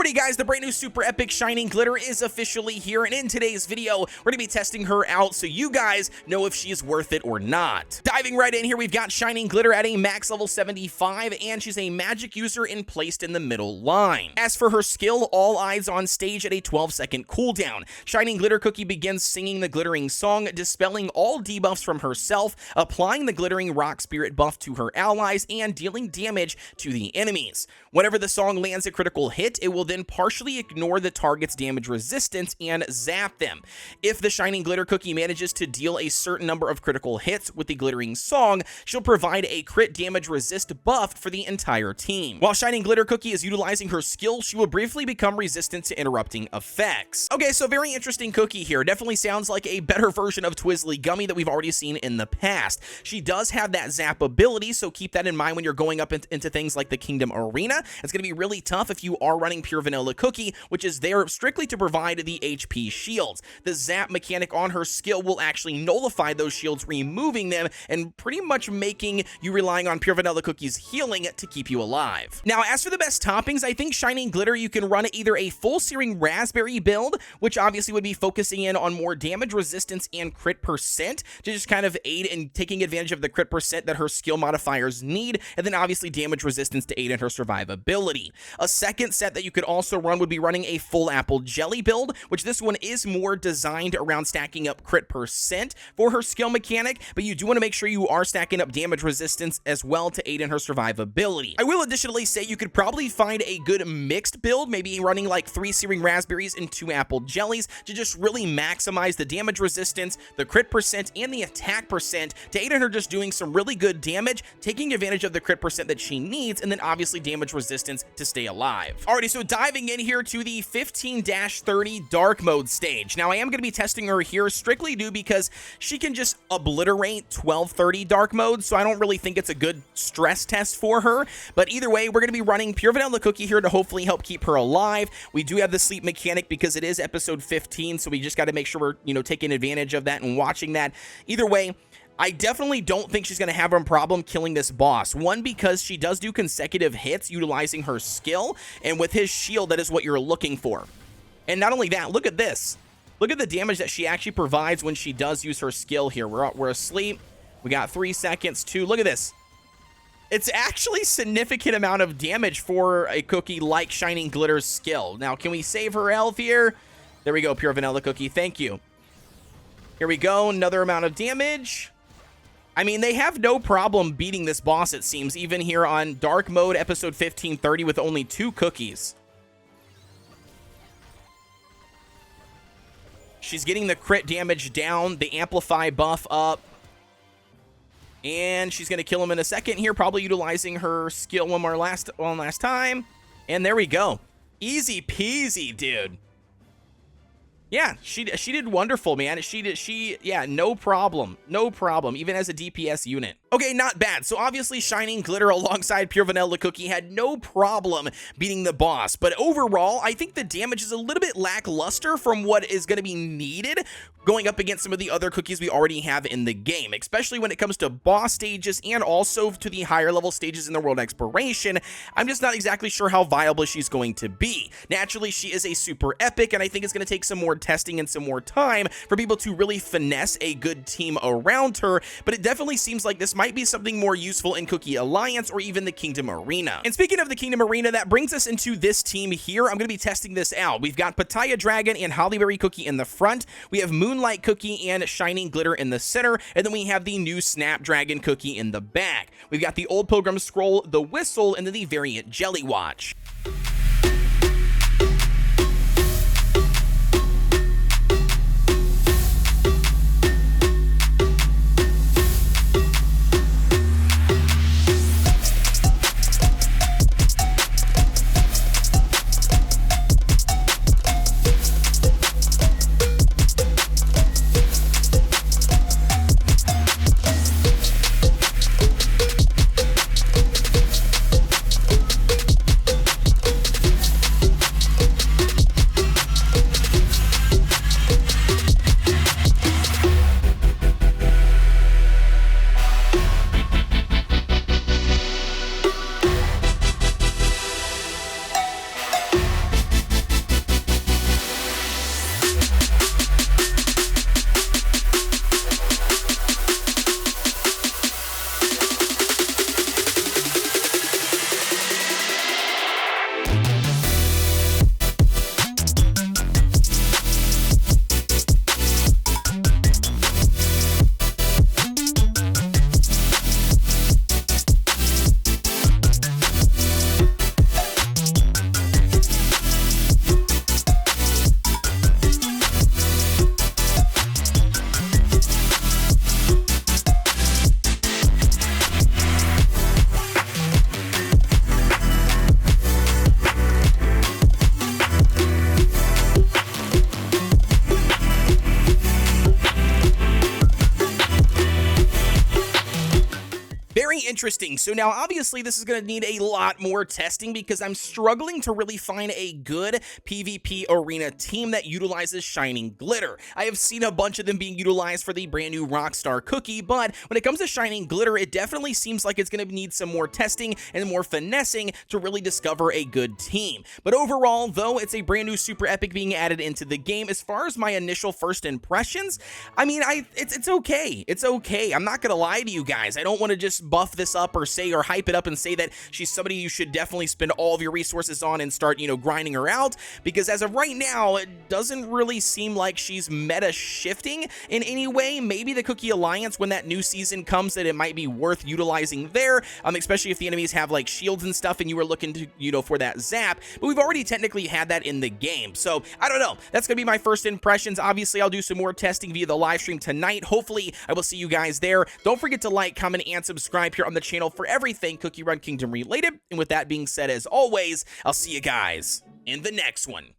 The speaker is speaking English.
Alrighty guys, the brand new super epic shining glitter is officially here, and in today's video, we're going to be testing her out so you guys know if she is worth it or not. Diving right in here, we've got shining glitter at a max level 75, and she's a magic user and placed in the middle line. As for her skill, all eyes on stage at a 12-second cooldown. Shining glitter cookie begins singing the glittering song, dispelling all debuffs from herself, applying the glittering rock spirit buff to her allies, and dealing damage to the enemies. Whenever the song lands a critical hit, it will then partially ignore the target's damage resistance and zap them. If the shining glitter cookie manages to deal a certain number of critical hits with the glittering song, she'll provide a crit damage resist buff for the entire team. While shining glitter cookie is utilizing her skill, she will briefly become resistant to interrupting effects. Okay, so very interesting cookie here. Definitely sounds like a better version of Twizzly Gummy that we've already seen in the past. She does have that zap ability, so keep that in mind when you're going up into things like the Kingdom Arena. It's going to be really tough if you are running pure vanilla cookie, which is there strictly to provide the HP shields. The zap mechanic on her skill will actually nullify those shields, removing them and pretty much making you relying on pure vanilla cookie's healing to keep you alive. Now, as for the best toppings, I think shining glitter, you can run either a full searing raspberry build, which obviously would be focusing in on more damage resistance and crit percent to just kind of aid in taking advantage of the crit percent that her skill modifiers need, and then obviously damage resistance to aid in her survivability. A second set that you could also run would be running a full apple jelly build, which this one is more designed around stacking up crit percent for her skill mechanic, but you do want to make sure you are stacking up damage resistance as well to aid in her survivability. I will additionally say you could probably find a good mixed build, maybe running like 3 searing raspberries and 2 apple jellies to just really maximize the damage resistance, the crit percent, and the attack percent to aid in her just doing some really good damage, taking advantage of the crit percent that she needs, and then obviously damage resistance to stay alive. Alrighty, so diving in here to the 15-30 dark mode stage. Now, I am going to be testing her here strictly due because she can just obliterate 1230 dark mode, so I don't really think it's a good stress test for her. But either way, we're going to be running pure vanilla cookie here to hopefully help keep her alive. We do have the sleep mechanic because it is episode 15, so we just got to make sure we're, taking advantage of that and watching that. Either way, I definitely don't think she's going to have a problem killing this boss. One, because she does do consecutive hits utilizing her skill, and with his shield, that is what you're looking for. And not only that, look at this. Look at the damage that she actually provides when she does use her skill here. We're asleep. We got 3 seconds, 2. Look at this. It's actually significant amount of damage for a cookie like Shining Glitter's skill. Now, can we save her health here? There we go, pure vanilla cookie. Thank you. Here we go. Another amount of damage. I mean, they have no problem beating this boss, it seems, even here on Dark Mode, episode 1530, with only 2 cookies. She's getting the crit damage down, the Amplify buff up. And she's going to kill him in a second here, probably utilizing her skill one last time. And there we go. Easy peasy, dude. Yeah, she did wonderful, man. Yeah, no problem. No problem, even as a DPS unit. Okay, not bad. So obviously Shining Glitter alongside Pure Vanilla Cookie had no problem beating the boss. But overall, I think the damage is a little bit lackluster from what is going to be needed going up against some of the other cookies we already have in the game, especially when it comes to boss stages and also to the higher level stages in the world exploration. I'm just not exactly sure how viable she's going to be. Naturally, she is a super epic, and I think it's going to take some more testing and some more time for people to really finesse a good team around her, but it definitely seems like this might be something more useful in Cookie Alliance or even the Kingdom Arena. And speaking of the Kingdom Arena, that brings us into this team here. I'm going to be testing this out. We've got Pitaya Dragon and Hollyberry Cookie in the front. We have Moonlight Cookie and Shining Glitter in the center, and then we have the new Snapdragon Cookie in the back. We've got the Old Pilgrim Scroll, the Whistle, and then the variant Jelly Watch. Interesting. So now obviously this is going to need a lot more testing because I'm struggling to really find a good PvP arena team that utilizes Shining Glitter. I have seen a bunch of them being utilized for the brand new Rockstar cookie, but when it comes to Shining Glitter, it definitely seems like it's going to need some more testing and more finessing to really discover a good team. But overall, though, it's a brand new super epic being added into the game. As far as my initial first impressions, I mean, it's okay. It's okay. I'm not going to lie to you guys. I don't want to just buff this up or say or hype it up and say that she's somebody you should definitely spend all of your resources on and start, grinding her out, because as of right now, it doesn't really seem like she's meta shifting in any way. Maybe the Cookie Alliance, when that new season comes, that it might be worth utilizing there, especially if the enemies have like shields and stuff and you were looking to, for that zap, but we've already technically had that in the game. So I don't know. That's gonna be my first impressions. Obviously, I'll do some more testing via the live stream tonight. Hopefully, I will see you guys there. Don't forget to like, comment, and subscribe here on the channel for everything Cookie Run Kingdom related. And with that being said, as always, I'll see you guys in the next one.